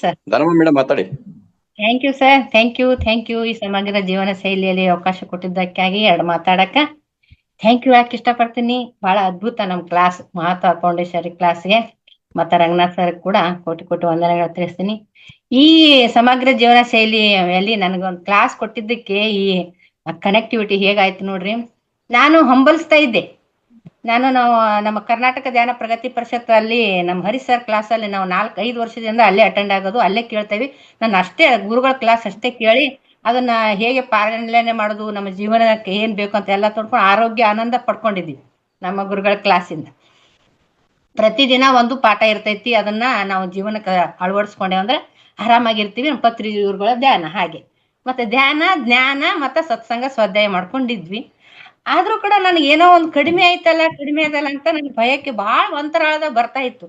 Sir. Dharma madam ಮಾತಾಡಿ. Thank you sir, thank you ಈ ಸಮಗ್ರ ಜೀವನ ಶೈಲಿಯಲ್ಲಿ ಅವಕಾಶ ಕೊಟ್ಟಿದ್ದಕ್ಕಾಗಿ ಎರಡು ಮಾತಾಡಕ ಥ್ಯಾಂಕ್ ಯು ಯಾಕೆ ಇಷ್ಟಪಡ್ತೀನಿ. ಬಹಳ ಅದ್ಭುತ ನಮ್ ಕ್ಲಾಸ್, ಮಹಾತ್ಮ ಫೌಂಡೇಶನ್ ಕ್ಲಾಸ್ಗೆ ಮತ್ತೆ ರಂಗನಾಥ್ ಸರ್ ಕೂಡ ಕೋಟಿ ಕೋಟಿ ವಂದನೆಗಳು ತಿಳಿಸ್ತೀನಿ. ಈ ಸಮಗ್ರ ಜೀವನ ಶೈಲಿಯಲ್ಲಿ ನನಗೊಂದು ಕ್ಲಾಸ್ ಕೊಟ್ಟಿದ್ದಕ್ಕೆ ಈ ಕನೆಕ್ಟಿವಿಟಿ ಹೇಗಾಯ್ತು ನೋಡ್ರಿ. ನಾನು ಹಂಬಲಿಸ್ತಾ ಇದ್ದೆ. ನಾವು ನಮ್ಮ ಕರ್ನಾಟಕ ಧ್ಯಾನ ಪ್ರಗತಿ ಪರಿಷತ್ ಅಲ್ಲಿ ನಮ್ಮ ಹರಿ ಸರ್ ಕ್ಲಾಸ್ ಅಲ್ಲಿ ನಾವು 4-5 ವರ್ಷದಿಂದ ಅಲ್ಲೇ ಅಟೆಂಡ್ ಆಗೋದು, ಅಲ್ಲೇ ಕೇಳ್ತೇವಿ. ನಾನು ಅಷ್ಟೇ ಗುರುಗಳ ಕ್ಲಾಸ್ ಅಷ್ಟೇ ಕೇಳಿ ಅದನ್ನ ಹೇಗೆ ಪಾಲನೆ ಮಾಡೋದು, ನಮ್ಮ ಜೀವನಕ್ಕೆ ಏನ್ ಬೇಕು ಅಂತ ಎಲ್ಲ ತೊಡ್ಕೊಂಡು ಆರೋಗ್ಯ ಆನಂದ ಪಡ್ಕೊಂಡಿದ್ದೀವಿ ನಮ್ಮ ಗುರುಗಳ ಕ್ಲಾಸಿಂದ. ಪ್ರತಿದಿನ ಒಂದು ಪಾಠ ಇರ್ತೈತಿ, ಅದನ್ನ ನಾವು ಜೀವನಕ್ಕೆ ಅಳವಡಿಸ್ಕೊಂಡೇವು ಅಂದ್ರೆ ಆರಾಮಾಗಿರ್ತೀವಿ. ನಮ್ಮ ಪತ್ರಿ ಗುರುಗಳ ಧ್ಯಾನ ಹಾಗೆ ಮತ್ತೆ ಧ್ಯಾನ ಜ್ಞಾನ ಮತ್ತೆ ಸತ್ಸಂಗ ಸ್ವಾಧ್ಯಾಯ ಮಾಡ್ಕೊಂಡಿದ್ವಿ. ಆದ್ರೂ ಕೂಡ ನನಗೆ ಏನೋ ಒಂದು ಕಡಿಮೆ ಆಯ್ತಲ್ಲ ಅಂತ ನನ್ ಭಯಕ್ಕೆ ಬಹಳ ಅಂತರಾಳದ ಬರ್ತಾ ಇತ್ತು.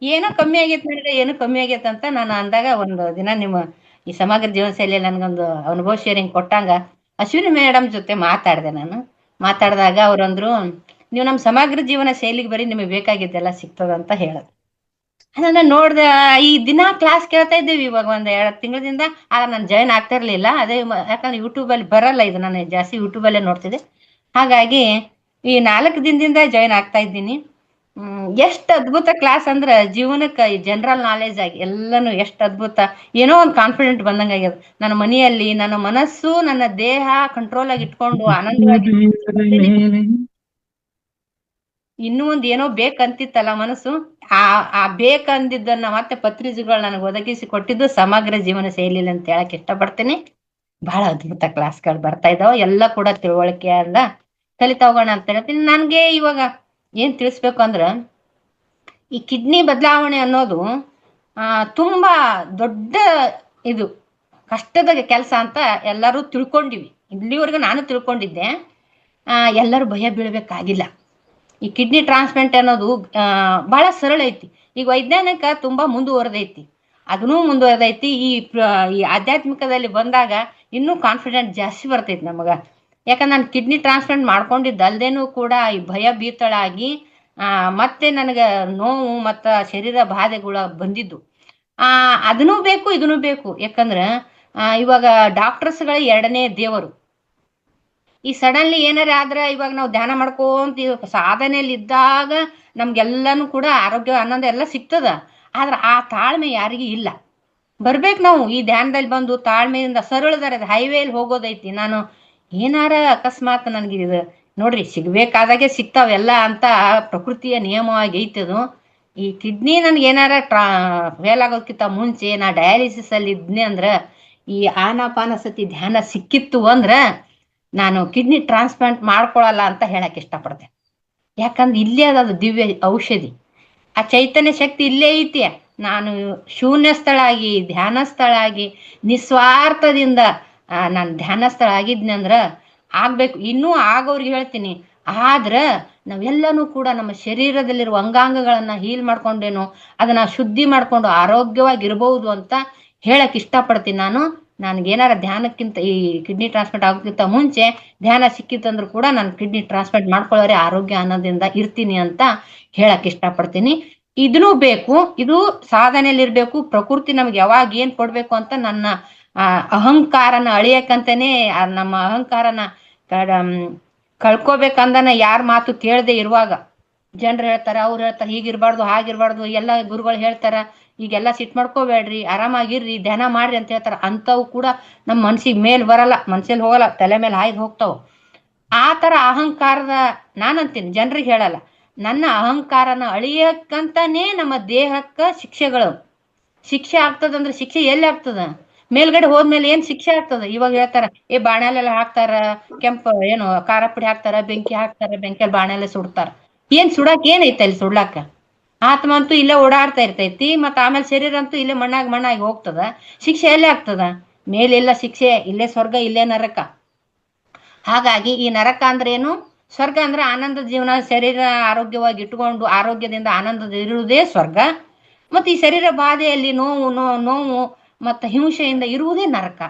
ಏನೋ ಕಮ್ಮಿ ಆಗೈತೆ ನನಗೆ, ಏನೋ ಕಮ್ಮಿ ಆಗೈತೆ ಅಂತ ನಾನು ಅಂದಾಗ ಒಂದು ದಿನ ನಿಮ್ಮ ಈ ಸಮಗ್ರ ಜೀವನ ಶೈಲಿಯಲ್ಲಿ ನನ್ಗೊಂದು ಅನುಭವ ಶೇರಿಂಗ್ ಕೊಟ್ಟಂಗ ಅಶ್ವಿನಿ ಮೇಡಮ್ ಜೊತೆ ಮಾತಾಡಿದೆ. ನಾನು ಮಾತಾಡಿದಾಗ ಅವ್ರಂದ್ರು, ನೀವು ನಮ್ಮ ಸಮಗ್ರ ಜೀವನ ಶೈಲಿಗೆ ಬರೀ ನಿಮಗೆ ಬೇಕಾಗಿದ್ದೆಲ್ಲ ಸಿಗ್ತದಂತ ಹೇಳೋದು. ಅದನ್ನ ನೋಡ್ದೆ, ಈ ದಿನ ಕ್ಲಾಸ್ ಕೇಳ್ತಾ ಇದ್ದೀವಿ ಇವಾಗ ಒಂದ್ 2 ತಿಂಗಳಿಂದ. ಆಗ ನಾನು ಜಾಯ್ನ್ ಆಗ್ತಾ ಇರ್ಲಿಲ್ಲ, ಅದೇ ಯಾಕಂದ್ರೆ ಯೂಟ್ಯೂಬ್ ಅಲ್ಲಿ ಬರಲ್ಲ ಇದು, ನಾನು ಜಾಸ್ತಿ ಯೂಟ್ಯೂಬ್ ಅಲ್ಲೇ ನೋಡ್ತಿದ್ದೆ. ಹಾಗಾಗಿ ಈ 4 ದಿನದಿಂದ ಜಾಯ್ನ್ ಆಗ್ತಾ ಇದ್ದೀನಿ. ಎಷ್ಟು ಅದ್ಭುತ ಕ್ಲಾಸ್ ಅಂದ್ರ ಜೀವನಕ್ಕೆ ಜನರಲ್ ನಾಲೆಜ್ ಆಗಿ ಎಲ್ಲಾನು ಎಷ್ಟು ಅದ್ಭುತ. ಏನೋ ಒಂದು ಕಾನ್ಫಿಡೆಂಟ್ ಬಂದಂಗ ಆಗ್ಯದ. ನನ್ನ ಮನೆಯಲ್ಲಿ ನನ್ನ ಮನಸ್ಸು ನನ್ನ ದೇಹ ಕಂಟ್ರೋಲ್ ಆಗಿ ಇಟ್ಕೊಂಡು ಆನಂದವಾಗಿ ಇನ್ನೂ ಒಂದ್ ಏನೋ ಬೇಕಂತಿತ್ತಲ್ಲ ಮನಸ್ಸು, ಆ ಬೇಕಂದಿದ್ದನ್ನ ಮತ್ತೆ ಪತ್ರಿಜಿಗಳು ನನಗೆ ಒದಗಿಸಿ ಕೊಟ್ಟಿದ್ದು ಸಮಗ್ರ ಜೀವನ ಶೈಲಿ ಅಂತ ಹೇಳಕ್ ಇಷ್ಟಪಡ್ತೀನಿ. ಬಹಳ ಅದ್ಭುತ ಕ್ಲಾಸ್ಗಳು ಬರ್ತಾ ಇದಾವ, ಎಲ್ಲ ಕೂಡ ತಿಳುವಳಿಕೆಯಿಂದ ಕಲಿತಾ ಹೋಗೋಣ ಅಂತ ಹೇಳ್ತೀನಿ. ನನ್ಗೆ ಇವಾಗ ಏನ್ ತಿಳಿಸ್ಬೇಕು ಅಂದ್ರ, ಈ ಕಿಡ್ನಿ ಬದಲಾವಣೆ ಅನ್ನೋದು ತುಂಬಾ ದೊಡ್ಡ ಇದು ಕಷ್ಟದ ಕೆಲಸ ಅಂತ ಎಲ್ಲರೂ ತಿಳ್ಕೊಂಡಿವಿ. ಇಲ್ಲಿವರೆಗೂ ನಾನು ತಿಳ್ಕೊಂಡಿದ್ದೆ. ಎಲ್ಲರೂ ಭಯ ಬೀಳ್ಬೇಕಾಗಿಲ್ಲ. ಈ ಕಿಡ್ನಿ ಟ್ರಾನ್ಸ್ಪ್ಲಾಂಟ್ ಅನ್ನೋದು ಬಹಳ ಸರಳ ಐತಿ. ಈಗ ವೈಜ್ಞಾನಿಕ ತುಂಬಾ ಮುಂದುವರೆದೈತಿ, ಅದನ್ನೂ ಮುಂದುವರೆದೈತಿ. ಈ ಆಧ್ಯಾತ್ಮಿಕದಲ್ಲಿ ಬಂದಾಗ ಇನ್ನೂ ಕಾನ್ಫಿಡೆಂಟ್ ಜಾಸ್ತಿ ಬರ್ತೈತಿ ನಮಗ. ಯಾಕಂದ್ರೆ ನಾನು ಕಿಡ್ನಿ ಟ್ರಾನ್ಸ್ಪ್ಲಾಂಟ್ ಮಾಡ್ಕೊಂಡಿದ್ದಲ್ದೇನೂ ಕೂಡ ಈ ಭಯ ಭೀತಳಾಗಿ ಮತ್ತೆ ನನಗೆ ನೋವು ಮತ್ತು ಶರೀರ ಬಾಧೆಗಳು ಬಂದಿದ್ದು. ಅದನ್ನೂ ಬೇಕು ಇದನ್ನೂ ಬೇಕು. ಯಾಕಂದ್ರೆ ಇವಾಗ ಡಾಕ್ಟರ್ಸ್ಗಳ 2ನೇ ದೇವರು. ಈ ಸಡನ್ಲಿ ಏನಾರ ಆದ್ರೆ ಇವಾಗ ನಾವು ಧ್ಯಾನ ಮಾಡ್ಕೊಂತ ಸಾಧನೆಯಲ್ಲಿ ಇದ್ದಾಗ ನಮ್ಗೆಲ್ಲಾನು ಕೂಡ ಆರೋಗ್ಯ ಆನಂದ ಎಲ್ಲ ಸಿಗ್ತದ. ಆದ್ರೆ ಆ ತಾಳ್ಮೆ ಯಾರಿಗೂ ಇಲ್ಲ. ಬರ್ಬೇಕು ನಾವು ಈ ಧ್ಯಾನದಲ್ಲಿ ಬಂದು ತಾಳ್ಮೆಯಿಂದ ಸರಳದಾರ ಹೈವೇಲಿ ಹೋಗೋದೈತಿ. ನಾನು ಏನಾರ ಅಕಸ್ಮಾತ್ ನನ್ಗೆ ಇದು ನೋಡ್ರಿ ಸಿಗ್ಬೇಕಾದಾಗೆ ಸಿಗ್ತಾವೆಲ್ಲ ಅಂತ ಪ್ರಕೃತಿಯ ನಿಯಮವಾಗಿ ಐತದು. ಈ ಕಿಡ್ನಿ ನನ್ಗೆ ಏನಾರ ಫೇಲ್ ಆಗೋದಕ್ಕಿಂತ ಮುಂಚೆ ನಾ ಡಯಾಲಿಸಿಸ್ ಅಲ್ಲಿ ಇದ್ನೆ ಅಂದ್ರ, ಈ ಆನಾಪಾನಸತಿ ಧ್ಯಾನ ಸಿಕ್ಕಿತ್ತು ಅಂದ್ರ ನಾನು ಕಿಡ್ನಿ ಟ್ರಾನ್ಸ್ಪ್ಲಾಂಟ್ ಮಾಡ್ಕೊಳಲ್ಲ ಅಂತ ಹೇಳಕ್ ಇಷ್ಟಪಡ್ತೇನೆ. ಯಾಕಂದ್ರೆ ಇಲ್ಲೇ ಅದು ದಿವ್ಯ ಔಷಧಿ, ಆ ಚೈತನ್ಯ ಶಕ್ತಿ ಇಲ್ಲೇ ಐತಿ. ನಾನು ಶೂನ್ಯಸ್ಥಳಾಗಿ ಧ್ಯಾನಸ್ಥಳಾಗಿ ನಿಸ್ವಾರ್ಥದಿಂದ ನಾನು ಧ್ಯಾನಸ್ಥಳ ಆಗಿದ್ನಂದ್ರ ಆಗ್ಬೇಕು. ಇನ್ನೂ ಆಗೋರ್ಗೆ ಹೇಳ್ತೀನಿ. ಆದ್ರ ನಾವೆಲ್ಲನೂ ಕೂಡ ನಮ್ಮ ಶರೀರದಲ್ಲಿರುವ ಅಂಗಾಂಗಗಳನ್ನ ಹೀಲ್ ಮಾಡ್ಕೊಂಡೇನು ಅದನ್ನ ಶುದ್ಧಿ ಮಾಡ್ಕೊಂಡು ಆರೋಗ್ಯವಾಗಿರ್ಬಹುದು ಅಂತ ಹೇಳಕ್ ಇಷ್ಟಪಡ್ತೀನಿ. ನನ್ಗೇನಾರ ಧ್ಯಾನಕ್ಕಿಂತ ಈ ಕಿಡ್ನಿ ಟ್ರಾನ್ಸ್ಪ್ಲಾಂಟ್ ಆಗೋಕ್ಕಿಂತ ಮುಂಚೆ ಧ್ಯಾನ ಸಿಕ್ಕಿತ್ತಂದ್ರೂ ಕೂಡ ನಾನು ಕಿಡ್ನಿ ಟ್ರಾನ್ಸ್ಪ್ಲಾಂಟ್ ಮಾಡ್ಕೊಳ್ಳೋರೆ ಆರೋಗ್ಯ ಆನಂದದಿಂದ ಇರ್ತೀನಿ ಅಂತ ಹೇಳಕ್ ಇಷ್ಟಪಡ್ತೀನಿ. ಇದನ್ನೂ ಬೇಕು, ಇದು ಸಾಧನೆಯಲ್ಲಿ ಇರ್ಬೇಕು. ಪ್ರಕೃತಿ ನಮ್ಗೆ ಯಾವಾಗ ಏನ್ ಕೊಡ್ಬೇಕು ಅಂತ ನನ್ನ ಅಹಂಕಾರನ ಅಳಿಯಕ್ಕಂತಾನೆ, ನಮ್ಮ ಅಹಂಕಾರನ ಕಳ್ಕೊಬೇಕಂದನ ಯಾರ ಮಾತು ಕೇಳದೆ ಇರುವಾಗ ಜನರು ಹೇಳ್ತಾರ, ಅವ್ರು ಹೇಳ್ತಾರೆ ಹೀಗಿರ್ಬಾರ್ದು ಹಾಗಿರ್ಬಾರ್ದು, ಎಲ್ಲ ಗುರುಗಳು ಹೇಳ್ತಾರ ಈಗೆಲ್ಲ ಸಿಟ್ ಮಾಡ್ಕೋಬೇಡ್ರಿ, ಆರಾಮಾಗಿರ್ರಿ, ಧ್ಯಾನ ಮಾಡ್ರಿ ಅಂತ ಹೇಳ್ತಾರ. ಅಂಥವು ಕೂಡ ನಮ್ಮ ಮನ್ಸಿಗೆ ಮೇಲ್ ಬರಲ್ಲ, ಮನ್ಸಲ್ಲಿ ಹೋಗಲ್ಲ, ತಲೆ ಮೇಲೆ ಹಾಯ್ದು ಹೋಗ್ತಾವ. ಆ ತರ ಅಹಂಕಾರದ ನಾನಂತೀನಿ, ಜನರಿಗೆ ಹೇಳಲ್ಲ. ನನ್ನ ಅಹಂಕಾರನ ಅಳಿಯಕ್ಕಂತಾನೇ ನಮ್ಮ ದೇಹಕ್ಕ ಶಿಕ್ಷೆ ಆಗ್ತದಂದ್ರೆ ಶಿಕ್ಷೆ ಎಲ್ಲಿ ಆಗ್ತದ? ಮೇಲ್ಗಡೆ ಹೋದ್ಮೇಲೆ ಏನ್ ಶಿಕ್ಷೆ ಆಗ್ತದ? ಇವಾಗ ಹೇಳ್ತಾರ ಬಾಣಲೆಲ್ಲ ಹಾಕ್ತಾರ, ಏನು ಖಾರ ಪುಡಿ ಹಾಕ್ತಾರ, ಬೆಂಕಿ ಹಾಕ್ತಾರ, ಬೆಂಕಿಯಲ್ಲಿ ಬಾಣಲೆ ಸುಡ್ತಾರ. ಏನ್ ಸುಡಾಕ್ ಏನೈತೆ ಅಲ್ಲಿ ಸುಡ್ಲಾಕ? ಆತ್ಮ ಅಂತೂ ಇಲ್ಲೇ ಓಡಾಡ್ತಾ ಇರ್ತೈತಿ, ಮತ್ತ ಆಮೇಲೆ ಶರೀರ ಅಂತೂ ಇಲ್ಲೇ ಮಣ್ಣಾಗಿ ಹೋಗ್ತದ. ಶಿಕ್ಷೆ ಎಲ್ಲೇ ಆಗ್ತದ? ಮೇಲೆಲ್ಲ ಶಿಕ್ಷೆ, ಇಲ್ಲೇ ಸ್ವರ್ಗ ಇಲ್ಲೇ ನರಕ. ಹಾಗಾಗಿ ಈ ನರಕ ಅಂದ್ರೆ ಏನು, ಸ್ವರ್ಗ ಅಂದ್ರೆ ಆನಂದ ಜೀವನ, ಶರೀರ ಆರೋಗ್ಯವಾಗಿ ಇಟ್ಕೊಂಡು ಆರೋಗ್ಯದಿಂದ ಆನಂದದ ಇರುವುದೇ ಸ್ವರ್ಗ. ಮತ್ತೆ ಈ ಶರೀರ ಬಾಧೆಯಲ್ಲಿ ನೋವು ಮತ್ತು ಹಿಂಸೆಯಿಂದ ಇರುವುದೇ ನರಕ.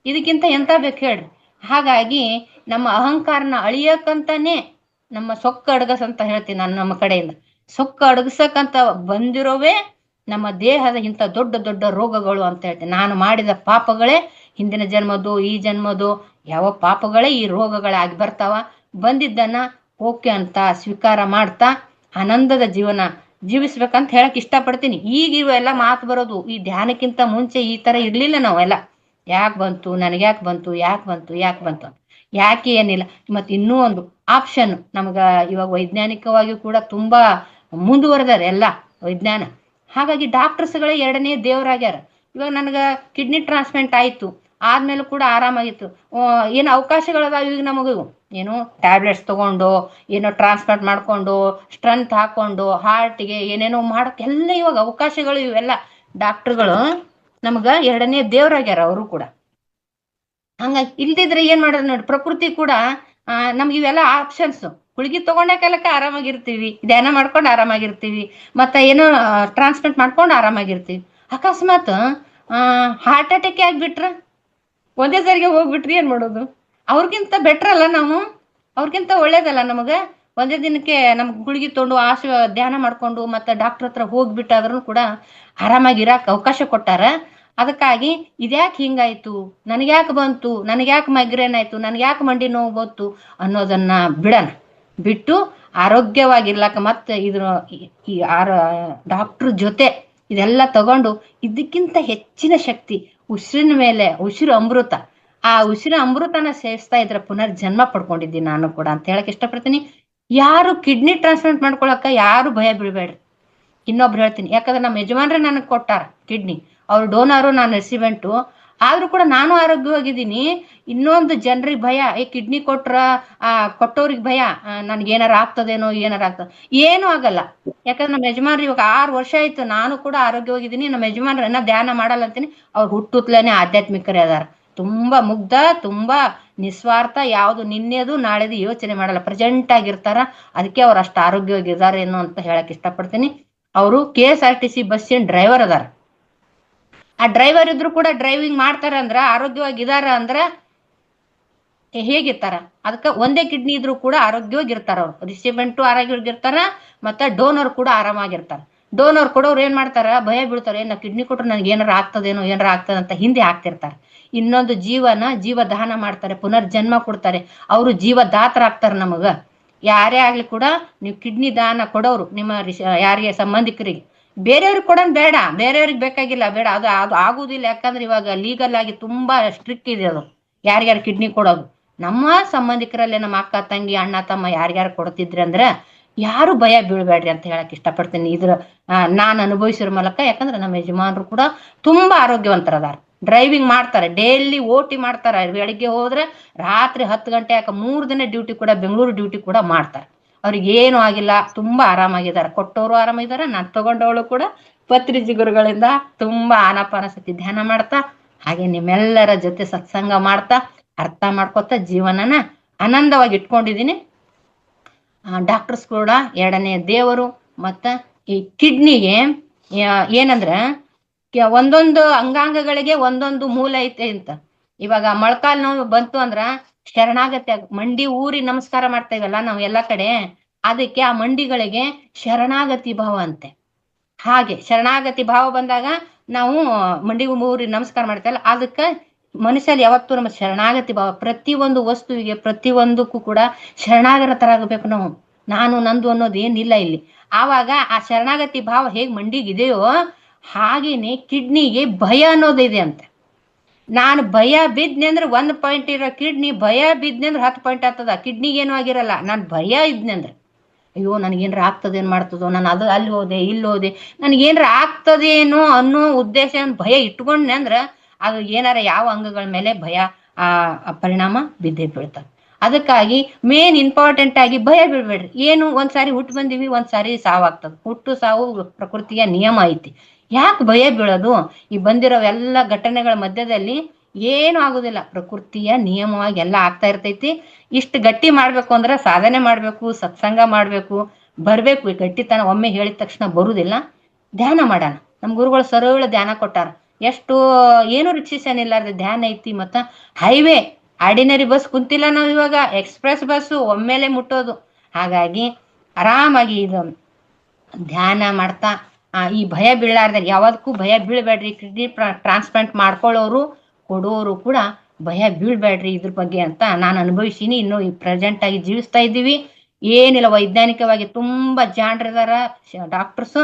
ಇದಕ್ಕಿಂತ ಎಂತ ಬೇಕು ಹೇಳ್ರಿ? ಹಾಗಾಗಿ ನಮ್ಮ ಅಹಂಕಾರನ ಅಳಿಯಕ್ಕಂತಾನೆ ನಮ್ಮ ಸೊಕ್ಕ ಅಡಗಸ್ ಅಂತ ಹೇಳ್ತೀನಿ ನಾನು, ನಮ್ಮ ಕಡೆಯಿಂದ ಸೊಕ್ಕ ಅಡಗಸಕ್ಕಂತ ಬಂದಿರೋವೇ ನಮ್ಮ ದೇಹದ ಇಂಥ ದೊಡ್ಡ ದೊಡ್ಡ ರೋಗಗಳು ಅಂತ ಹೇಳ್ತೀನಿ. ನಾನು ಮಾಡಿದ ಪಾಪಗಳೇ ಹಿಂದಿನ ಜನ್ಮದ್ದು ಈ ಜನ್ಮದ್ದು ಯಾವ ಪಾಪಗಳೇ ಈ ರೋಗಗಳಾಗಿ ಬರ್ತಾವ. ಬಂದಿದ್ದನ್ನ ಓಕೆ ಅಂತ ಸ್ವೀಕಾರ ಮಾಡ್ತಾ ಆನಂದದ ಜೀವನ ಜೀವಿಸ್ಬೇಕಂತ ಹೇಳಕ್ ಇಷ್ಟಪಡ್ತೀನಿ. ಈಗ ಇವೆಲ್ಲ ಮಾತು ಬರೋದು ಈ ಧ್ಯಾನಕ್ಕಿಂತ ಮುಂಚೆ ಈ ತರ ಇರ್ಲಿಲ್ಲ ನಾವೆಲ್ಲ. ಯಾಕೆ ಬಂತು, ನನಗ್ಯಾಕೆ ಬಂತು, ಯಾಕೆ ಬಂತು, ಯಾಕೆ ಬಂತು, ಯಾಕೆ ಏನಿಲ್ಲ. ಮತ್ತೆ ಇನ್ನೂ ಒಂದು ಆಪ್ಷನ್ ನಮ್ಗ ಇವಾಗ ವೈಜ್ಞಾನಿಕವಾಗಿ ಕೂಡ ತುಂಬಾ ಮುಂದುವರೆದಾರೆ ಎಲ್ಲ ವಿಜ್ಞಾನ. ಹಾಗಾಗಿ ಡಾಕ್ಟರ್ಸ್ಗಳೇ ಎರಡನೇ ದೇವರಾಗ್ಯಾರ. ಇವಾಗ ನನಗ ಕಿಡ್ನಿ ಟ್ರಾನ್ಸ್ಪ್ಲಾಂಟ್ ಆಯ್ತು, ಆದ್ಮೇಲೆ ಕೂಡ ಆರಾಮಾಗಿತ್ತು. ಏನು ಅವಕಾಶಗಳದಾವ ಈಗ ನಮಗೂ. ಏನು ಟ್ಯಾಬ್ಲೆಟ್ಸ್ ತಗೊಂಡು ಏನೋ ಟ್ರಾನ್ಸ್ಪ್ಲಾಂಟ್ ಮಾಡ್ಕೊಂಡು ಸ್ಟ್ರೆಂತ್ ಹಾಕೊಂಡು ಹಾರ್ಟ್ಗೆ ಏನೇನೋ ಮಾಡಕ್ ಎಲ್ಲ ಇವಾಗ ಅವಕಾಶಗಳು ಇವೆಲ್ಲ. ಡಾಕ್ಟರ್ಗಳು ನಮ್ಗ ಎರಡನೇ ದೇವರಾಗ್ಯಾರ ಅವರು ಕೂಡ. ಹಂಗಾಗಿ ಇಲ್ದಿದ್ರೆ ಏನ್ ಮಾಡೋದು ನೋಡಿ, ಪ್ರಕೃತಿ ಕೂಡ ನಮ್ಗೆ ಇವೆಲ್ಲ ಆಪ್ಷನ್ಸ್. ಗುಳಿಗೆ ತಗೊಂಡ ಕಾಲಕ್ಕೆ ಆರಾಮಾಗಿರ್ತೀವಿ, ಧ್ಯಾನ ಮಾಡ್ಕೊಂಡು ಆರಾಮಾಗಿರ್ತೀವಿ, ಮತ್ತೆ ಏನೋ ಟ್ರಾನ್ಸ್ಪ್ಲಾಂಟ್ ಮಾಡ್ಕೊಂಡು ಆರಾಮಾಗಿರ್ತೀವಿ. ಅಕಸ್ಮಾತ್ ಹಾರ್ಟ್ ಅಟ್ಯಾಕ್ ಆಗ್ಬಿಟ್ರ, ಒಂದೇ ಸರಿಗೆ ಹೋಗ್ಬಿಟ್ರಿ ಏನ್ ಮಾಡೋದು? ಅವ್ರಿಗಿಂತ ಬೆಟ್ರ್ ಅಲ್ಲ ನಾವು, ಅವ್ರಿಗಿಂತ ಒಳ್ಳೇದಲ್ಲ ನಮಗೆ. ಒಂದೇ ದಿನಕ್ಕೆ ನಮ್ಗೆ ಗುಳಿಗೆ ತೊಗೊಂಡು ಧ್ಯಾನ ಮಾಡ್ಕೊಂಡು ಮತ್ತೆ ಡಾಕ್ಟರ್ ಹತ್ರ ಹೋಗ್ಬಿಟ್ಟಾದ್ರೂ ಕೂಡ ಆರಾಮಾಗಿರಾಕ್ ಅವಕಾಶ ಕೊಟ್ಟಾರ. ಅದಕ್ಕಾಗಿ ಇದ್ಯಾಕೆ ಹಿಂಗಾಯ್ತು, ನನಗ್ಯಾಕೆ ಬಂತು, ನನಗ್ಯಾಕೆ ಮೈಗ್ರೇನ್ ಆಯ್ತು, ನನಗ್ಯಾಕೆ ಮಂಡಿ ನೋವು ಬಂತು ಅನ್ನೋದನ್ನ ಬಿಟ್ಟು ಆರೋಗ್ಯವಾಗಿರ್ಲಕ್ಕ ಮತ್ತೆ ಇದ್ರ ಈ ಡಾಕ್ಟರ್ ಜೊತೆ ಇದೆಲ್ಲ ತಗೊಂಡು ಇದಕ್ಕಿಂತ ಹೆಚ್ಚಿನ ಶಕ್ತಿ ಉಸಿರಿನ ಮೇಲೆ, ಉಸಿರು ಅಮೃತ, ಆ ಉಸಿರು ಅಮೃತನ ಸೇವಿಸ್ತಾ ಇದ್ರೆ ಪುನರ್ಜನ್ಮ ಪಡ್ಕೊಂಡಿದ್ದೀನಿ ನಾನು ಕೂಡ ಅಂತ ಹೇಳಕ್ ಇಷ್ಟಪಡ್ತೀನಿ. ಯಾರು ಕಿಡ್ನಿ ಟ್ರಾನ್ಸ್ಪ್ಲಾಂಟ್ ಮಾಡ್ಕೊಳಕ ಯಾರು ಭಯ ಬೀಳ್ಬೇಡ್ರಿ. ಇನ್ನೊಬ್ರು ಹೇಳ್ತೀನಿ, ಯಾಕಂದ್ರೆ ನಮ್ಮ ಯಜಮಾನ್ರೆ ನನಗೆ ಕೊಟ್ಟಾರ ಕಿಡ್ನಿ, ಅವ್ರು ಡೋನಾರು, ನಾನು ರೆಸಿಡೆಂಟು. ಆದ್ರೂ ಕೂಡ ನಾನು ಆರೋಗ್ಯವಾಗಿದ್ದೀನಿ. ಇನ್ನೊಂದು ಜನರಿಗೆ ಭಯ, ಕಿಡ್ನಿ ಕೊಟ್ಟವ್ರಿಗೆ ಭಯ, ನನ್ಗೆ ಏನಾರ ಆಗ್ತದೇನೋ, ಏನಾರ ಆಗ್ತದೆ. ಏನೂ ಆಗಲ್ಲ. ಯಾಕಂದ್ರೆ ನಮ್ಮ ಯಜಮಾನ್ರು ಇವಾಗ 6 ವರ್ಷ ಆಯ್ತು, ನಾನು ಕೂಡ ಆರೋಗ್ಯವಾಗಿದ್ದೀನಿ. ನಮ್ಮ ಯಜಮಾನ್ರನ್ನ ಧ್ಯಾನ ಮಾಡಲ್ಲ ಅಂತೀನಿ, ಅವ್ರು ಹುಟ್ಟುತ್ತಲೇನೆ ಆಧ್ಯಾತ್ಮಿಕರೇ ಅದಾರ. ತುಂಬಾ ಮುಗ್ಧ, ತುಂಬಾ ನಿಸ್ವಾರ್ಥ, ಯಾವುದು ನಿನ್ನೆದು ನಾಳೆದು ಯೋಚನೆ ಮಾಡಲ್ಲ, ಪ್ರೆಸೆಂಟ್ ಆಗಿರ್ತಾರ. ಅದಕ್ಕೆ ಅವ್ರು ಅಷ್ಟು ಆರೋಗ್ಯವಾಗಿದ್ದಾರೇನೋ ಅಂತ ಹೇಳಕ್ ಇಷ್ಟಪಡ್ತೀನಿ. ಅವರು KSRTC ಬಸ್ಸಿನ ಡ್ರೈವರ್ ಅದಾರ. ಆ ಡ್ರೈವರ್ ಇದ್ರು ಕೂಡ ಡ್ರೈವಿಂಗ್ ಮಾಡ್ತಾರ ಅಂದ್ರ ಆರೋಗ್ಯವಾಗಿದಾರ ಅಂದ್ರ ಹೇಗಿರ್ತಾರ? ಅದಕ್ಕೆ ಒಂದೇ ಕಿಡ್ನಿ ಇದ್ರು ಕೂಡ ಆರೋಗ್ಯವಾಗಿರ್ತಾರ. ಅವ್ರು ರಿಸಿಪೆಂಟು ಆರೋಗ್ಯವಾಗಿರ್ತಾರ, ಮತ್ತೆ ಡೋನರ್ ಕೂಡ ಆರಾಮಾಗಿರ್ತಾರ. ಡೋನರ್ ಕೊಡೋರು ಏನ್ ಮಾಡ್ತಾರ, ಭಯ ಬೀಳ್ತಾರೆ, ನಾ ಕಿಡ್ನಿ ಕೊಟ್ರೆ ನನ್ಗೆ ಏನಾರ ಆಗ್ತದೇನೋ, ಏನಾರ ಆಗ್ತದೆ ಅಂತ ಹಿಂದೆ ಹಾಕ್ತಿರ್ತಾರೆ. ಇನ್ನೊಂದು ಜೀವದಾನ ಮಾಡ್ತಾರೆ, ಪುನರ್ಜನ್ಮ ಕೊಡ್ತಾರೆ, ಅವರು ಜೀವದಾತರಾಗ್ತಾರ ನಮಗ. ಯಾರೇ ಆಗ್ಲಿ ಕೂಡ ನೀವು ಕಿಡ್ನಿ ದಾನ ಕೊಡೋರು ನಿಮ್ಮ ಯಾರಿಗೆ ಸಂಬಂಧಿಕರಿಗೆ, ಬೇರೆಯವ್ರಿಗೆ ಕೊಡೋನ್ ಬೇಡ, ಬೇರೆಯವ್ರಿಗೆ ಬೇಕಾಗಿಲ್ಲ, ಬೇಡ, ಅದು ಆಗುದಿಲ್ಲ. ಯಾಕಂದ್ರೆ ಇವಾಗ ಲೀಗಲ್ ಆಗಿ ತುಂಬಾ ಸ್ಟ್ರಿಕ್ಟ್ ಇದೆ ಅದು, ಯಾರ್ಯಾರು ಕಿಡ್ನಿ ಕೊಡೋದು. ನಮ್ಮ ಸಂಬಂಧಿಕರಲ್ಲೇ ನಮ್ಮ ಅಕ್ಕ ತಂಗಿ ಅಣ್ಣ ತಮ್ಮ ಯಾರ್ಯಾರು ಕೊಡ್ತಿದ್ರಿ ಅಂದ್ರೆ ಯಾರು ಭಯ ಬೀಳ್ಬೇಡ್ರಿ ಅಂತ ಹೇಳಕ್ ಇಷ್ಟಪಡ್ತೀನಿ. ಇದ್ರ ನಾನು ಅನುಭವಿಸಿರೋ ಮೂಲಕ. ಯಾಕಂದ್ರೆ ನಮ್ಮ ಯಜಮಾನ್ರು ಕೂಡ ತುಂಬಾ ಆರೋಗ್ಯವಂತರದಾರ, ಡ್ರೈವಿಂಗ್ ಮಾಡ್ತಾರೆ, ಡೈಲಿ OT ಮಾಡ್ತಾರೆ. ಬೆಳಿಗ್ಗೆ ಹೋದ್ರೆ ರಾತ್ರಿ 10 ಗಂಟೆ, 3 ದಿನ ಡ್ಯೂಟಿ ಕೂಡ, ಬೆಂಗಳೂರು ಡ್ಯೂಟಿ ಕೂಡ ಮಾಡ್ತಾರೆ. ಅವ್ರಿಗೆ ಏನು ಆಗಿಲ್ಲ, ತುಂಬಾ ಆರಾಮಾಗಿದ್ದಾರೆ. ಕೊಟ್ಟವರು ಆರಾಮಾಗಿದ್ದಾರೆ, ನಾನು ತಗೊಂಡವಳು ಕೂಡ ಪತ್ರಿಜಿ ಗುರುಗಳಿಂದ ತುಂಬಾ ಆನಾಪಾನಸತಿ ಧ್ಯಾನ ಮಾಡ್ತಾ, ಹಾಗೆ ನಿಮ್ಮೆಲ್ಲರ ಜೊತೆ ಸತ್ಸಂಗ ಮಾಡ್ತಾ, ಅರ್ಥ ಮಾಡ್ಕೊತಾ ಜೀವನನ ಆನಂದವಾಗಿ ಇಟ್ಕೊಂಡಿದ್ದೀನಿ. ಡಾಕ್ಟರ್ಸ್ ಕೂಡ ಎರಡನೇ ದೇವರು. ಮತ್ತ ಈ ಕಿಡ್ನಿಗೆ ಏನಂದ್ರ ಒಂದೊಂದು ಅಂಗಾಂಗಗಳಿಗೆ ಒಂದೊಂದು ಮೂಲ ಐತೆ ಅಂತ. ಇವಾಗ ಮೊಳಕಾಲ್ ನೋವು ಬಂತು ಅಂದ್ರ ಶರಣಾಗತಿ ಮಂಡಿ ಊರಿ ನಮಸ್ಕಾರ ಮಾಡ್ತೇವಲ್ಲ ನಾವು ಎಲ್ಲಾ ಕಡೆ, ಅದಕ್ಕೆ ಆ ಮಂಡಿಗಳಿಗೆ ಶರಣಾಗತಿ ಭಾವ ಅಂತೆ. ಹಾಗೆ ಶರಣಾಗತಿ ಭಾವ ಬಂದಾಗ ನಾವು ಮಂಡಿ ಊರಿ ನಮಸ್ಕಾರ ಮಾಡ್ತೇವಲ್ಲ, ಅದಕ್ಕೆ ಮನುಷ್ಯಲ್ಲಿ ಯಾವತ್ತೂ ನಮ್ಮ ಶರಣಾಗತಿ ಭಾವ, ಪ್ರತಿಯೊಂದು ವಸ್ತುವಿಗೆ ಪ್ರತಿಯೊಂದಕ್ಕೂ ಕೂಡ ಶರಣಾಗತರಾಗಬೇಕು ನಾವು. ನಾನು ನಂದು ಅನ್ನೋದು ಏನಿಲ್ಲ ಇಲ್ಲಿ. ಆವಾಗ ಆ ಶರಣಾಗತಿ ಭಾವ ಹೇಗ್ ಮಂಡಿಗಿದೆಯೋ ಹಾಗೇನೆ ಕಿಡ್ನಿಗೆ ಭಯ ಅನ್ನೋದಿದೆ ಅಂತ. ನಾನು ಭಯ ಬಿದ್ನೆ ಅಂದ್ರೆ 1 ಪಾಯಿಂಟ್ ಇರೋ ಕಿಡ್ನಿ ಭಯ ಬಿದ್ನೆ ಅಂದ್ರೆ 10 ಪಾಯಿಂಟ್ ಆಗ್ತದ. ಕಿಡ್ನಿಗೆ ಏನೂ ಆಗಿರಲ್ಲ. ನಾನು ಭಯ ಇದ್ನೆ ಅಂದ್ರೆ ಅಯ್ಯೋ ನನಗೇನ್ರ ಆಗ್ತದೇನು ಮಾಡ್ತದೋ, ನಾನು ಅದು ಅಲ್ಲಿ ಹೋದೆ ಇಲ್ಲಿ ಹೋದೆ, ನನಗೇನ್ರ ಆಗ್ತದೇನೋ ಅನ್ನೋ ಉದ್ದೇಶ ಭಯ ಇಟ್ಕೊಂಡ್ನೆ ಅಂದ್ರೆ ಅದು ಏನಾರ ಯಾವ ಅಂಗಗಳ ಮೇಲೆ ಭಯ ಪರಿಣಾಮ ಬಿದ್ದೇ ಬೀಳ್ತದೆ. ಅದಕ್ಕಾಗಿ ಮೇನ್ ಇಂಪಾರ್ಟೆಂಟ್ ಆಗಿ ಭಯ ಬೀಳ್ಬೇಡ್ರಿ. ಏನು ಒಂದ್ಸಾರಿ ಹುಟ್ಟು ಬಂದಿವಿ, ಒಂದ್ಸಾರಿ ಸಾವಾಗ್ತದೆ. ಹುಟ್ಟು ಸಾವು ಪ್ರಕೃತಿಯ ನಿಯಮ ಐತಿ. ಯಾಕೆ ಭಯ ಬೀಳೋದು? ಈ ಬಂದಿರೋ ಎಲ್ಲ ಘಟನೆಗಳ ಮಧ್ಯದಲ್ಲಿ ಏನು ಆಗುದಿಲ್ಲ, ಪ್ರಕೃತಿಯ ನಿಯಮವಾಗಿ ಎಲ್ಲ ಆಗ್ತಾ ಇರ್ತೈತಿ. ಇಷ್ಟು ಗಟ್ಟಿ ಮಾಡ್ಬೇಕು ಅಂದ್ರೆ ಸಾಧನೆ ಮಾಡ್ಬೇಕು, ಸತ್ಸಂಗ ಮಾಡ್ಬೇಕು, ಬರ್ಬೇಕು. ಈ ಗಟ್ಟಿತನ ಒಮ್ಮೆ ಹೇಳಿದ ತಕ್ಷಣ ಬರುದಿಲ್ಲ. ಧ್ಯಾನ ಮಾಡೋಣ. ನಮ್ ಗುರುಗಳು ಸರಳ ಧ್ಯಾನ ಕೊಟ್ಟಾರ. ಎಷ್ಟು ಏನು ರಿಸ್ಟ್ರಿಕ್ಷನ್ ಇಲ್ಲಾರ್ದೆ ಧ್ಯಾನ ಐತಿ. ಮತ್ತ ಹೈವೇ ಆರ್ಡಿನರಿ ಬಸ್ ಕುಂತಿಲ್ಲ ನಾವು, ಇವಾಗ ಎಕ್ಸ್ಪ್ರೆಸ್ ಬಸ್ಸು ಒಮ್ಮೆಲೆ ಮುಟ್ಟೋದು. ಹಾಗಾಗಿ ಆರಾಮಾಗಿ ಇದು ಧ್ಯಾನ ಮಾಡ್ತಾ ಈ ಭಯ ಬೀಳಾರ್ದಾರ ಯಾವದಕ್ಕೂ ಭಯ ಬೀಳ್ಬೇಡ್ರಿ. ಕಿಡ್ನಿ ಟ್ರಾನ್ಸ್ಪ್ಲಾಂಟ್ ಮಾಡ್ಕೊಳ್ಳೋರು ಕೊಡೋರು ಕೂಡ ಭಯ ಬೀಳ್ಬೇಡ್ರಿ ಇದ್ರ ಬಗ್ಗೆ ಅಂತ ನಾನು ಅನುಭವಿಸೀನಿ. ಇನ್ನು ಈ ಪ್ರೆಸೆಂಟ್ ಆಗಿ ಜೀವಿಸ್ತಾ ಇದ್ದೀವಿ. ಏನಿಲ್ಲ, ವೈಜ್ಞಾನಿಕವಾಗಿ ತುಂಬಾ ಜಾಣರಿದಾರ ಡಾಕ್ಟರ್ಸ್.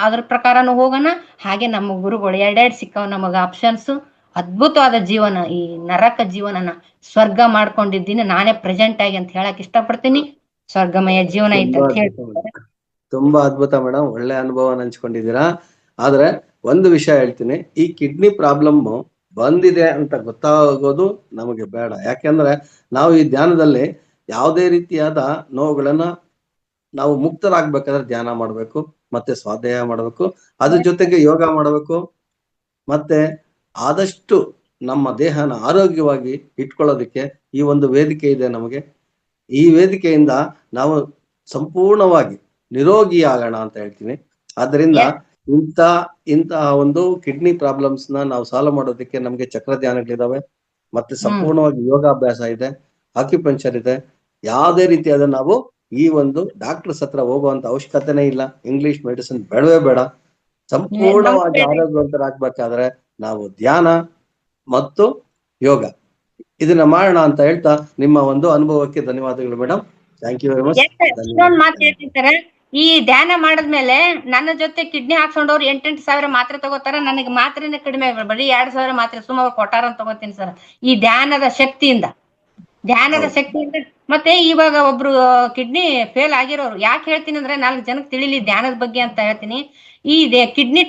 ಅದ್ರ ಪ್ರಕಾರನು ಹೋಗೋಣ. ಹಾಗೆ ನಮ್ಮ ಗುರುಗಳು ಎರಡೆರಡು ಸಿಕ್ಕವ ನಮಗ ಆಪ್ಷನ್ಸ್. ಅದ್ಭುತವಾದ ಜೀವನ, ಈ ನರಕ ಜೀವನನ ಸ್ವರ್ಗ ಮಾಡ್ಕೊಂಡಿದ್ದೀನಿ ನಾನೇ ಪ್ರೆಸೆಂಟ್ ಆಗಿ ಅಂತ ಹೇಳಕ್ ಇಷ್ಟಪಡ್ತೀನಿ. ಸ್ವರ್ಗಮಯ ಜೀವನ ಐತೆ ಅಂತ ಹೇಳ್ತಾರೆ. ತುಂಬಾ ಅದ್ಭುತ ಮೇಡಮ್, ಒಳ್ಳೆ ಅನುಭವ ಹಂಚ್ಕೊಂಡಿದ್ದೀರಾ. ಆದ್ರೆ ಒಂದು ವಿಷಯ ಹೇಳ್ತೀನಿ, ಈ ಕಿಡ್ನಿ ಪ್ರಾಬ್ಲಮ್ ಬಂದಿದೆ ಅಂತ ಗೊತ್ತಾಗೋದು ನಮಗೆ ಬೇಡ. ಯಾಕೆಂದ್ರೆ ನಾವು ಈ ಧ್ಯಾನದಲ್ಲಿ ಯಾವುದೇ ರೀತಿಯಾದ ನೋವುಗಳನ್ನ ನಾವು ಮುಕ್ತರಾಗ್ಬೇಕಾದ್ರೆ ಧ್ಯಾನ ಮಾಡ್ಬೇಕು, ಮತ್ತೆ ಸ್ವಾಧ್ಯಾಯ ಮಾಡ್ಬೇಕು, ಅದ್ರ ಜೊತೆಗೆ ಯೋಗ ಮಾಡಬೇಕು. ಮತ್ತೆ ಆದಷ್ಟು ನಮ್ಮ ದೇಹನ ಆರೋಗ್ಯವಾಗಿ ಇಟ್ಕೊಳ್ಳೋದಕ್ಕೆ ಈ ಒಂದು ವೇದಿಕೆ ಇದೆ ನಮಗೆ. ಈ ವೇದಿಕೆಯಿಂದ ನಾವು ಸಂಪೂರ್ಣವಾಗಿ ನಿರೋಗಿ ಆಗೋಣ ಅಂತ ಹೇಳ್ತೀನಿ. ಆದ್ರಿಂದ ಇಂತಹ ಒಂದು ಕಿಡ್ನಿ ಪ್ರಾಬ್ಲಮ್ಸ್ ನಾವು ಸಾಲ್ವ್ ಮಾಡೋದಕ್ಕೆ ನಮ್ಗೆ ಚಕ್ರ ಧ್ಯಾನಗಳಿದಾವೆ, ಮತ್ತೆ ಸಂಪೂರ್ಣವಾಗಿ ಯೋಗಾಭ್ಯಾಸ ಇದೆ, ಆಕ್ಯುಪಂಚರ್ ಇದೆ. ಯಾವುದೇ ರೀತಿಯಾದ ನಾವು ಈ ಒಂದು ಡಾಕ್ಟರ್ಸ್ ಹತ್ರ ಹೋಗುವಂತ ಅವಶ್ಯಕತೆನೇ ಇಲ್ಲ. ಇಂಗ್ಲಿಷ್ ಮೆಡಿಸಿನ್ ಬೇಡವೇ ಬೇಡ. ಸಂಪೂರ್ಣವಾಗಿ ಆರೋಗ್ಯವಂತರಾಗ್ಬೇಕಾದ್ರೆ ನಾವು ಧ್ಯಾನ ಮತ್ತು ಯೋಗ ಇದನ್ನ ಮಾಡೋಣ ಅಂತ ಹೇಳ್ತಾ ನಿಮ್ಮ ಒಂದು ಅನುಭವಕ್ಕೆ ಧನ್ಯವಾದಗಳು madam. Thank you very much. ಇನ್ನೊಂದು ಮಾತು ಹೇಳ್ತೀನಿ, ಈ ಧ್ಯಾನ ಮಾಡಿದ್ಮೇಲೆ ನನ್ನ ಜೊತೆ ಕಿಡ್ನಿ ಹಾಕ್ಸ್ಕೊಂಡವ್ರು 8 ಸಾವಿರ ಮಾತ್ರೆ ತಗೋತಾರ. ನನಗೆ ಮಾತ್ರೆನೇ ಕಡಿಮೆ, ಬರೀ 2,000 ಮಾತ್ರೆ ಸುಮಾರು ಕೊಟ್ಟಾರ ಅಂತ ತಗೋತೀನಿ ಸರ್. ಈ ಧ್ಯಾನದ ಶಕ್ತಿಯಿಂದ ಮತ್ತೆ ಇವಾಗ ಒಬ್ರು ಕಿಡ್ನಿ ಫೇಲ್ ಆಗಿರೋರು ಯಾಕೆ ಹೇಳ್ತೀನಿ ಅಂದ್ರೆ 4 ಜನಕ್ಕೆ ತಿಳಿಲಿ ಧ್ಯಾನದ ಬಗ್ಗೆ ಅಂತ ಹೇಳ್ತೀನಿ. ಈ ಕಿಡ್ನಿ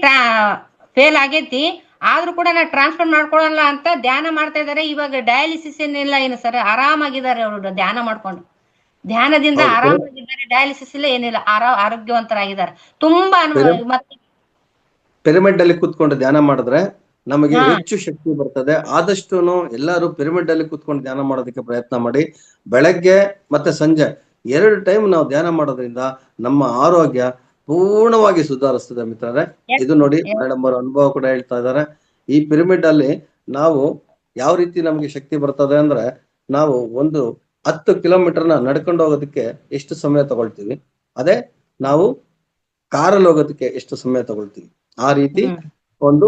ಫೇಲ್ ಆಗೈತಿ, ಆದ್ರೂ ಕೂಡ ನಾ ಟ್ರಾನ್ಸ್ಫರ್ ಮಾಡ್ಕೊಳಲ್ಲ ಅಂತ ಧ್ಯಾನ ಮಾಡ್ತಾ ಇದಾರೆ. ಇವಾಗ ಡಯಾಲಿಸಿಸ್ ಏನಿಲ್ಲ ಏನು ಸರ್, ಆರಾಮಾಗಿದ್ದಾರೆ ಅವರು ಧ್ಯಾನ ಮಾಡ್ಕೊಂಡು. ಧ್ಯಾನದಿಂದ ಆರಾಮಾಗಿದ್ದಾರೆ, ಡಯಾಲಿಸಿಸ್ ಇಲ್ಲ ಏನಿಲ್ಲ, ಆರೋಗ್ಯವಂತರಾಗಿದ್ದಾರೆ. ತುಂಬಾ ಅನುಭವ. ಮತ್ತೆ ಪಿರಮಿಡ್ ಅಲ್ಲಿ ಕೂತ್ಕೊಂಡು ಧ್ಯಾನ ಮಾಡಿದ್ರೆ ನಮಗೆ ಹೆಚ್ಚು ಶಕ್ತಿ ಬರ್ತದೆ. ಆದಷ್ಟು ಎಲ್ಲರೂ ಪಿರಮಿಡ್ ಅಲ್ಲಿ ಕೂತ್ಕೊಂಡು ಧ್ಯಾನ ಮಾಡೋದಕ್ಕೆ ಪ್ರಯತ್ನ ಮಾಡಿ. ಬೆಳಗ್ಗೆ ಮತ್ತೆ ಸಂಜೆ 2 ಟೈಮ್ ನಾವು ಧ್ಯಾನ ಮಾಡೋದ್ರಿಂದ ನಮ್ಮ ಆರೋಗ್ಯ ಪೂರ್ಣವಾಗಿ ಸುಧಾರಿಸ್ತದೆ ಮಿತ್ರರೇ. ಇದು ನೋಡಿ ಮೇಡಮ್ ಅವರ ಅನುಭವ ಕೂಡ ಹೇಳ್ತಾ ಇದ್ದಾರೆ. ಈ ಪಿರಮಿಡ್ ಅಲ್ಲಿ ನಾವು ಯಾವ ರೀತಿ ನಮಗೆ ಶಕ್ತಿ ಬರ್ತದೆ ಅಂದ್ರೆ, ನಾವು ಒಂದು 10 ಕಿಲೋಮೀಟರ್ನ ನಡ್ಕೊಂಡು ಹೋಗೋದಕ್ಕೆ ಎಷ್ಟು ಸಮಯ ತಗೊಳ್ತೀವಿ, ಅದೇ ನಾವು ಕಾರಲ್ಲಿ ಹೋಗೋದಕ್ಕೆ ಎಷ್ಟು ಸಮಯ ತಗೊಳ್ತೀವಿ, ಆ ರೀತಿ ಒಂದು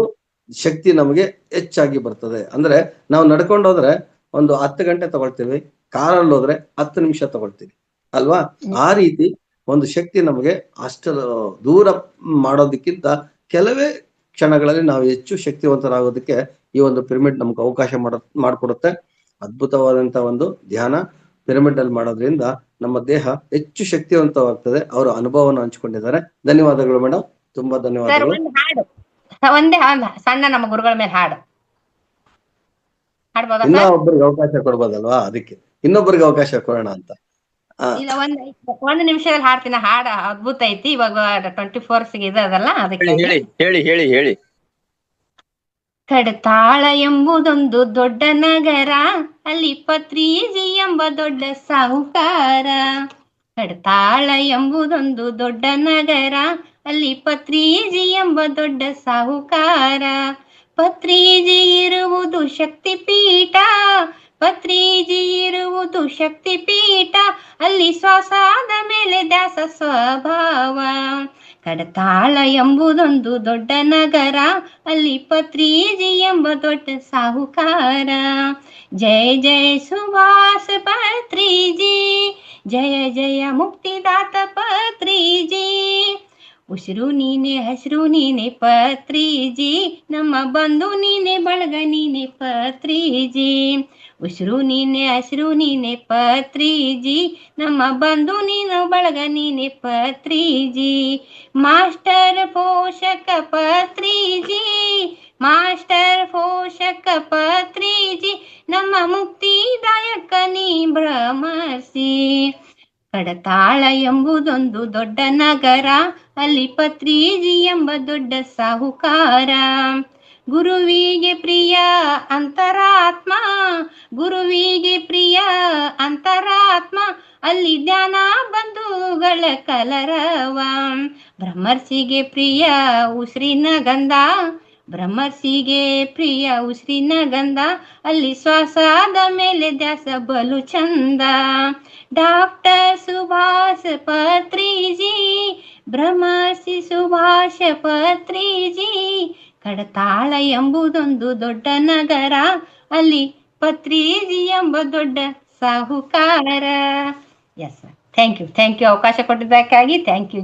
ಶಕ್ತಿ ನಮಗೆ ಹೆಚ್ಚಾಗಿ ಬರ್ತದೆ. ಅಂದ್ರೆ ನಾವು ನಡ್ಕೊಂಡು ಹೋದ್ರೆ ಒಂದು 10 ಗಂಟೆ ತಗೊಳ್ತೀವಿ, ಕಾರಲ್ಲಿ ಹೋದ್ರೆ 10 ನಿಮಿಷ ತಗೊಳ್ತೀವಿ ಅಲ್ವಾ? ಆ ರೀತಿ ಒಂದು ಶಕ್ತಿ ನಮಗೆ ಅಷ್ಟು ದೂರ ಮಾಡೋದಕ್ಕಿಂತ ಕೆಲವೇ ಕ್ಷಣಗಳಲ್ಲಿ ನಾವು ಹೆಚ್ಚು ಶಕ್ತಿವಂತರಾಗೋದಕ್ಕೆ ಈ ಒಂದು ಪಿರಮಿಡ್ ನಮ್ಗೆ ಅವಕಾಶ ಮಾಡಿಕೊಡುತ್ತೆ. ಅದ್ಭುತವಾದಂತ ಒಂದು ಧ್ಯಾನ ಪಿರಮಿಡ್ ಅಲ್ಲಿ ಮಾಡೋದ್ರಿಂದ ನಮ್ಮ ದೇಹ ಹೆಚ್ಚು ಶಕ್ತಿವಂತವಾಗ್ತದೆ. ಅವರು ಅನುಭವವನ್ನು ಹಂಚಿಕೊಂಡಿದ್ದಾರೆ. ಧನ್ಯವಾದಗಳು ಮೇಡಮ್, ತುಂಬಾ ಧನ್ಯವಾದಗಳು. ಒಂದೇ ಸಣ್ಣ ನಮ್ಮ ಗುರುಗಳ ಮೇಲೆ ಹಾಡು ಹಾಡ್ಬೋದಾ? ಇನ್ನೊಬ್ಬರಿಗೆ ಅವಕಾಶ ಕೊಡ್ಬೋದಲ್ವಾ, ಅದಕ್ಕೆ ಇನ್ನೊಬ್ಬರಿಗೆ ಅವಕಾಶ ಕೊಡೋಣ ಅಂತ. ಇಲ್ಲ, ಒಂದು ನಿಮಿಷದಲ್ಲಿ ಹಾಡ್ತೀನಿ. ಹಾಡ ಅದ್ಭುತ ಐತಿ. ಇವಾಗ 24 ಇದಲ್ಲ, ಅದಕ್ಕೆ ಹೇಳಿ. ಕಡತಾಳ ಎಂಬುದೊಂದು ದೊಡ್ಡ ನಗರ, ಅಲ್ಲಿ ಪತ್ರಿಜಿ ಎಂಬ ದೊಡ್ಡ ಸಾಹುಕಾರ. ಕಡತಾಳ ಎಂಬುದೊಂದು ದೊಡ್ಡ ನಗರ, ಅಲ್ಲಿ ಪತ್ರಿಜಿ ಎಂಬ ದೊಡ್ಡ ಸಾಹುಕಾರ. ಪತ್ರಿಜಿ ಇರುವುದು ಶಕ್ತಿಪೀಠ, ಪತ್ರಿಜಿ ಇರುವುದು ಶಕ್ತಿಪೀಠ, ಅಲ್ಲಿ ಶ್ವಾಸದ ಮೇಲೆ ದಾಸ ಸ್ವಭಾವ. ಕಡತಾಳ ಎಂಬುದೊಂದು ದೊಡ್ಡ ನಗರ, ಅಲ್ಲಿ ಪತ್ರಿಜಿ ಎಂಬ ದೊಡ್ಡ ಸಾಹುಕಾರ. ಜಯ ಜಯ ಸುಭಾಷ ಪತ್ರಿಜಿ, ಜಯ ಜಯ ಮುಕ್ತಿದಾತ ಪತ್ರಿಜಿ. ಉಸಿರು ನೀನೆ ಹಸಿರು ನೀನೆ ಪತ್ರಿಜಿ, ನಮ್ಮ ಬಂಧು ನೀನೆ ಬಳಗ ನೀನೆ ಪತ್ರಿಜಿ. ಉಸಿರು ನೀನೆ ಹಸಿರು ನೀನೆ ಪತ್ರಿಜಿ, ನಮ್ಮ ಬಂಧು ನೀನು ಬಳಗ ನೀನೆ ಪತ್ರಿಜಿ. ಮಾಸ್ಟರ್ ಪೋಷಕ ಪತ್ರಿಜಿ, ಮಾಸ್ಟರ್ ಪೋಷಕ ಪತ್ರಿಜಿ, ನಮ್ಮ ಮುಕ್ತಿದಾಯಕ ನೀ ಭ್ರಮರ್ಸಿ. ಕಡತಾಳ ಎಂಬುದೊಂದು ದೊಡ್ಡ ನಗರ, ಅಲ್ಲಿ ಪತ್ರಿಜಿ ಎಂಬ ದೊಡ್ಡ ಸಾಹುಕಾರ. ಗುರುವಿಗೆ ಪ್ರಿಯ ಅಂತರಾತ್ಮ, ಗುರುವಿಗೆ ಪ್ರಿಯ ಅಂತರಾತ್ಮ, ಅಲ್ಲಿ ಧ್ಯಾನ ಬಂಧುಗಳ ಕಲರವ. ಬ್ರಹ್ಮರ್ಷಿಗೆ ಪ್ರಿಯ ಉಸಿರಿನ ಗಂಧ, ಬ್ರಹ್ಮರ್ಷಿಗೆ ಪ್ರಿಯ ಉಸಿರಿನ ಗಂಧ, ಅಲ್ಲಿ ಶ್ವಾಸದ ಮೇಲೆ ದ್ಯಾಸ ಬಲು ಚಂದ. ಡಾಕ್ಟರ್ ಸುಭಾಷ್ ಪತ್ರಿಜಿ, ಬ್ರಹ್ಮರ್ಷಿ ಸುಭಾಷ ಪತ್ರಿಜಿ. ಕಡತಾಳ ಎಂಬುದೊಂದು ದೊಡ್ಡ ನಗರ, ಅಲ್ಲಿ ಪತ್ರಿಜಿ ಎಂಬ ದೊಡ್ಡ ಸಾಹುಕಾರ. ಎಸ್ ಸರ್, ಥ್ಯಾಂಕ್ ಯು ಅವಕಾಶ ಕೊಟ್ಟಿದ್ದಕ್ಕಾಗಿ ಥ್ಯಾಂಕ್ ಯು.